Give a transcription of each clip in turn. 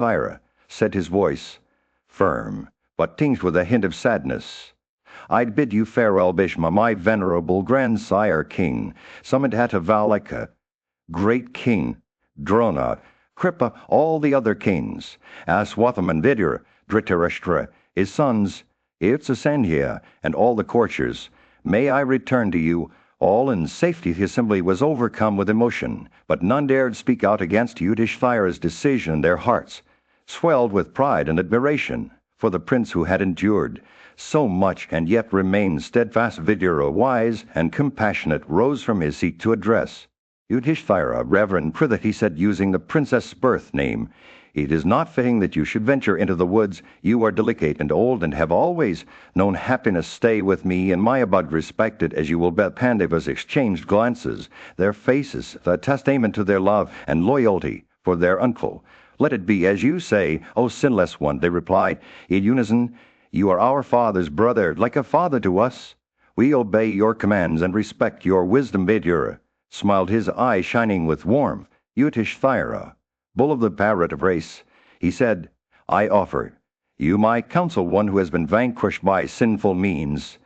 Yudhishthira, said his voice, firm, but tinged with a hint of sadness. I'd bid you farewell, Bhishma, my venerable grandsire king, summoned at Avalika, great king, Drona, Kripa, all the other kings, Aswatham, Vidura, Dhritarashtra, his sons, Irtsasandhya, and all the courtiers. May I return to you. All in safety the assembly was overcome with emotion, but none dared speak out against Yudhishthira's decision. Their hearts swelled with pride and admiration for the prince who had endured so much and yet remained steadfast. Vidura, wise and compassionate, rose from his seat to address Yudhishthira. Reverend Pritha, he said, using the princess' birth name, it is not fitting that you should venture into the woods. You are delicate and old and have always known happiness. Stay with me in my abode, respected as you will bet. Pandavas exchanged glances, their faces a testament to their love and loyalty for their uncle. Let it be as you say, O sinless one, they replied in unison. You are our father's brother, like a father to us. We obey your commands and respect your wisdom. Vidura smiled, his eye shining with warmth. Yudhishthira, bull of the Bharata race, he said, I offer you my counsel. One who has been vanquished by sinful means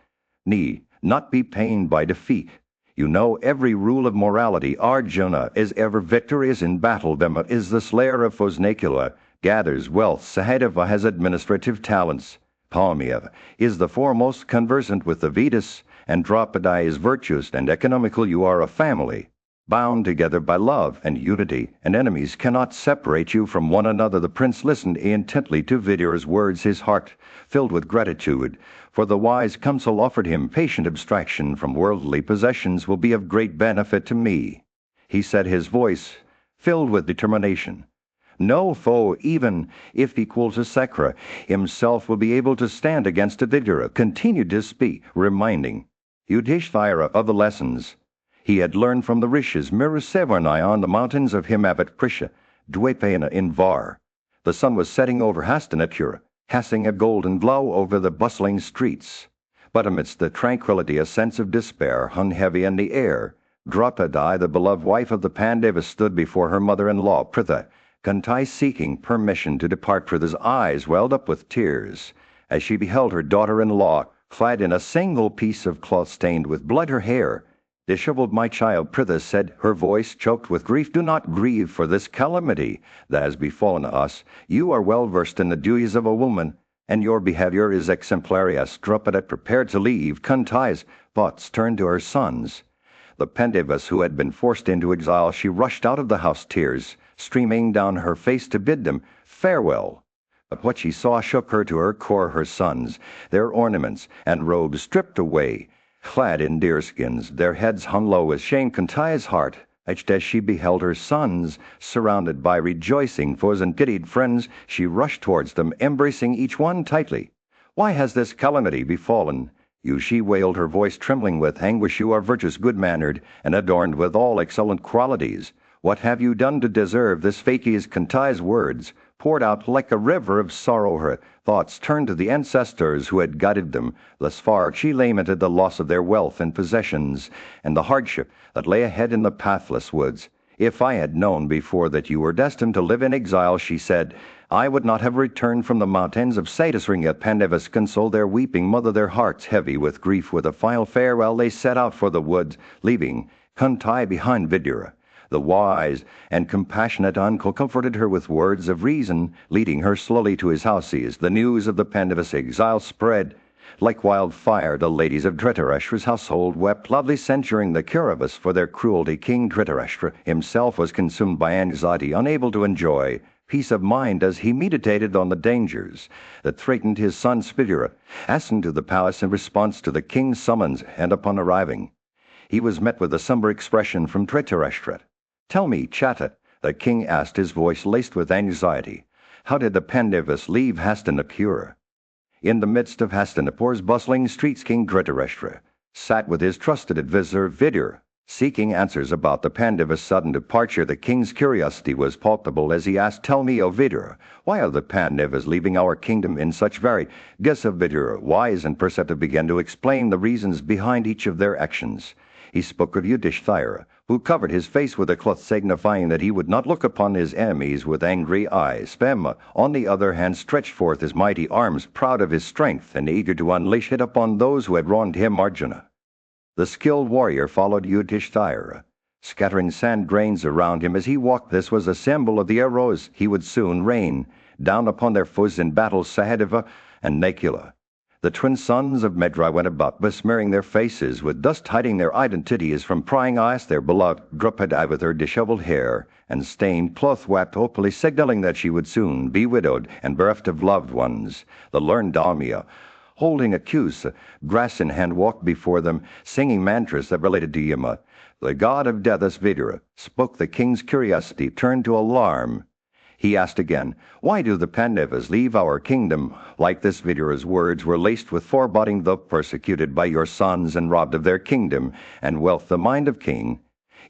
need not be pained by defeat. You know every rule of morality. Arjuna is ever victorious in battle. Bhima is the slayer of foes. Nakula gathers wealth. Sahadeva has administrative talents. Palmia is the foremost conversant with the Vedas, and Draupadi is virtuous and economical. You are a family, bound together by love and unity, and enemies cannot separate you from one another. The prince listened intently to Vidura's words, his heart filled with gratitude, for the wise counsel offered him. Patient abstraction from worldly possessions will be of great benefit to me, he said, his voice filled with determination. No foe, even if equal to Sakra himself, will be able to stand against Vidura continued to speak, reminding Yudhishthira of the lessons he had learned from the rishis. Mirasevarnai on the mountains of Himavat, Prisha, Dwapana in Var. The sun was setting over Hastinapura, casting a golden glow over the bustling streets. But amidst the tranquility a sense of despair hung heavy in the air. Draupadi, the beloved wife of the Pandavas, stood before her mother-in-law, Pritha, Kunti, seeking permission to depart. Pritha's eyes welled up with tears as she beheld her daughter-in-law, clad in a single piece of cloth stained with blood, her hair disheveled. My child, Pritha said, her voice choked with grief, do not grieve for this calamity that has befallen us. You are well versed in the duties of a woman, and your behavior is exemplary. As Draupadi prepared to leave, Kunti's thoughts turned to her sons, the Pandavas who had been forced into exile. She rushed out of the house, tears streaming down her face, to bid them farewell. But what she saw shook her to her core. Her sons, their ornaments and robes stripped away, clad in deerskins, their heads hung low with shame. Kunti's heart ached as she beheld her sons surrounded by rejoicing foes and pitied friends. She rushed towards them, embracing each one tightly. Why has this calamity befallen you? She wailed, her voice trembling with anguish. You are virtuous, good-mannered, and adorned with all excellent qualities. What have you done to deserve this fate? As Kunti's words poured out like a river of sorrow, her thoughts turned to the ancestors who had guided them thus far. She lamented the loss of their wealth and possessions, and the hardship that lay ahead in the pathless woods. If I had known before that you were destined to live in exile, she said, I would not have returned from the mountains of Satisringa. Pandavas consoled their weeping mother, their hearts heavy with grief. With a final farewell, they set out for the woods, leaving Kunti behind. Vidura, the wise and compassionate uncle, comforted her with words of reason, leading her slowly to his house. As the news of the Pandavas' exile spread like wildfire, the ladies of Dhritarashtra's household wept, loudly censuring the Kauravas for their cruelty. King Dhritarashtra himself was consumed by anxiety, unable to enjoy peace of mind as he meditated on the dangers that threatened his son. Vidura hastened to the palace in response to the king's summons, and upon arriving, he was met with a somber expression from Dhritarashtra. Tell me, Chatta, the king asked, his voice laced with anxiety, how did the Pandavas leave Hastinapura? In the midst of Hastinapur's bustling streets, King Dhritarashtra sat with his trusted advisor Vidura, seeking answers about the Pandavas' sudden departure. The king's curiosity was palpable as he asked, Tell me, O Vidura, why are the Pandavas leaving our kingdom in such varied guess? Of Vidura, wise and perceptive, began to explain the reasons behind each of their actions. He spoke of Yudhishthira, who covered his face with a cloth, signifying that he would not look upon his enemies with angry eyes. Bhima, on the other hand, stretched forth his mighty arms, proud of his strength and eager to unleash it upon those who had wronged him, Arjuna. The skilled warrior followed Yudhishthira, scattering sand grains around him as he walked. This was a symbol of the arrows he would soon rain down upon their foes in battle. Sahadeva and Nakula, the twin sons of Medra, went about besmearing their faces with dust, hiding their identities from prying eyes. Their beloved Draupadi, with her disheveled hair and stained cloth, wept openly, signaling that she would soon be widowed and bereft of loved ones. The learned Damya, holding a kuse, grass in hand, walked before them, singing mantras that related to Yama. The god of death, as Vidura spoke, the king's curiosity turned to alarm. He asked again, "Why do the Pandavas leave our kingdom?" Like this, Vidura's words were laced with foreboding. "Though persecuted by your sons and robbed of their kingdom and wealth, the mind of King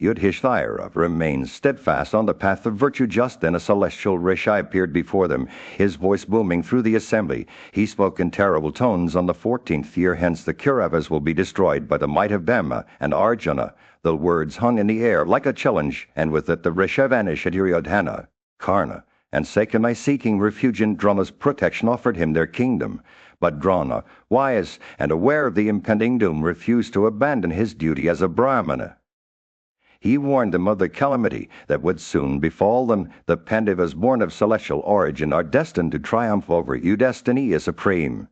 Yudhishthira remains steadfast on the path of virtue." Just then a celestial rishi appeared before them, his voice booming through the assembly. He spoke in terrible tones, "On the 14th year hence the Kauravas will be destroyed by the might of Bhima and Arjuna." The words hung in the air like a challenge, and with it the rishi vanished. Duryodhana, Karna, and Sakami, seeking refuge in Drauna's protection, offered him their kingdom. But Drauna, wise and aware of the impending doom, refused to abandon his duty as a Brahmana. He warned them of the calamity that would soon befall them. The Pandavas, born of celestial origin, are destined to triumph over you. Destiny is supreme.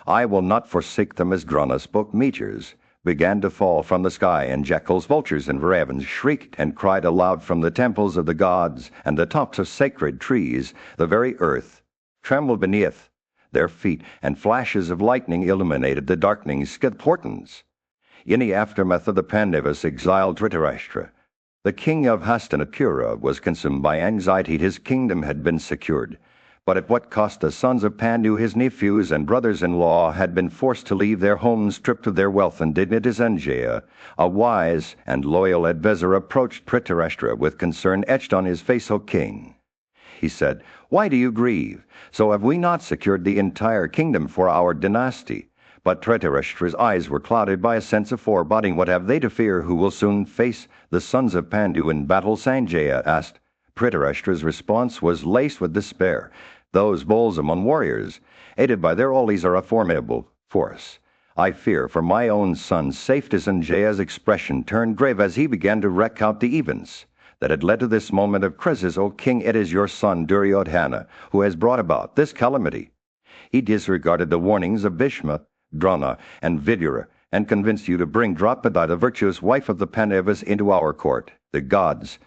I will not forsake them. As Drauna spoke, meteors began to fall from the sky, and jackals, vultures, and ravens shrieked and cried aloud from the temples of the gods and the tops of sacred trees. The very earth trembled beneath their feet, and flashes of lightning illuminated the darkening portents. In the aftermath of the Pandavas' exiled Dhritarashtra, the king of Hastinapura was consumed by anxiety. His kingdom had been secured, but at what cost? The sons of Pandu, his nephews and brothers-in-law, had been forced to leave their homes, stripped of their wealth and dignities. Sanjaya, a wise and loyal advisor, approached Dhritarashtra with concern etched on his face. "O king," he said, "why do you grieve? So have we not secured the entire kingdom for our dynasty?" But Dhritarashtra's eyes were clouded by a sense of foreboding. "What have they to fear who will soon face the sons of Pandu in battle?" Sanjaya asked. Dhritarashtra's response was laced with despair. "Those bulls among warriors, aided by their Olis, are a formidable force. I fear for my own son's safety." Sanjaya's expression turned grave as he began to recount the events that had led to this moment of crisis. "O king, it is your son Duryodhana who has brought about this calamity. He disregarded the warnings of Bhishma, Drauna, and Vidura, and convinced you to bring Draupadi, the virtuous wife of the Pandavas, into our court. The gods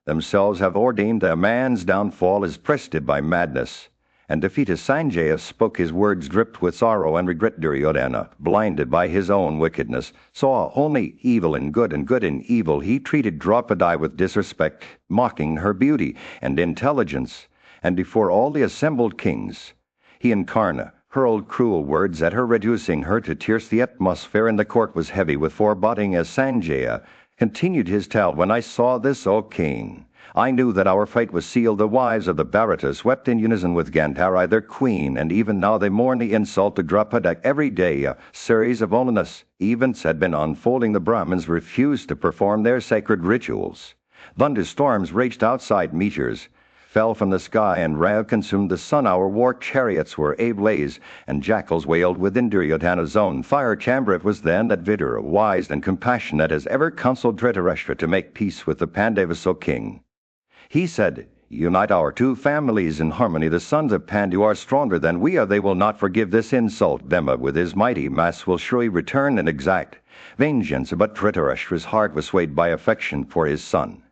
themselves have ordained that a man's downfall is preceded by madness and defeat." As Sanjaya spoke, his words dripped with sorrow and regret. Duryodhana, blinded by his own wickedness, saw only evil in good and good in evil. He treated Draupadi with disrespect, mocking her beauty and intelligence, and before all the assembled kings, he and Karna hurled cruel words at her, reducing her to tears. The atmosphere in the court was heavy with foreboding as Sanjaya continued his tale. "When I saw this, O king, I knew that our fate was sealed. The wives of the Bharatas wept in unison with Gandhari, their queen, and even now they mourn the insult to Draupadi. Every day a series of ominous events had been unfolding. The Brahmins refused to perform their sacred rituals. Thunderstorms raged outside, meteors fell from the sky, and Raya consumed the sun. Our war chariots were ablaze, and jackals wailed within Duryodhana's own fire chamber." It was then that Vidura, wise and compassionate as ever, counseled Dhritarashtra to make peace with the Pandavas. "O king," he said, "unite our two families in harmony. The sons of Pandu are stronger than we are. They will not forgive this insult. Bhima, with his mighty mass, will surely return and exact vengeance." But Dhritarashtra's heart was swayed by affection for his son.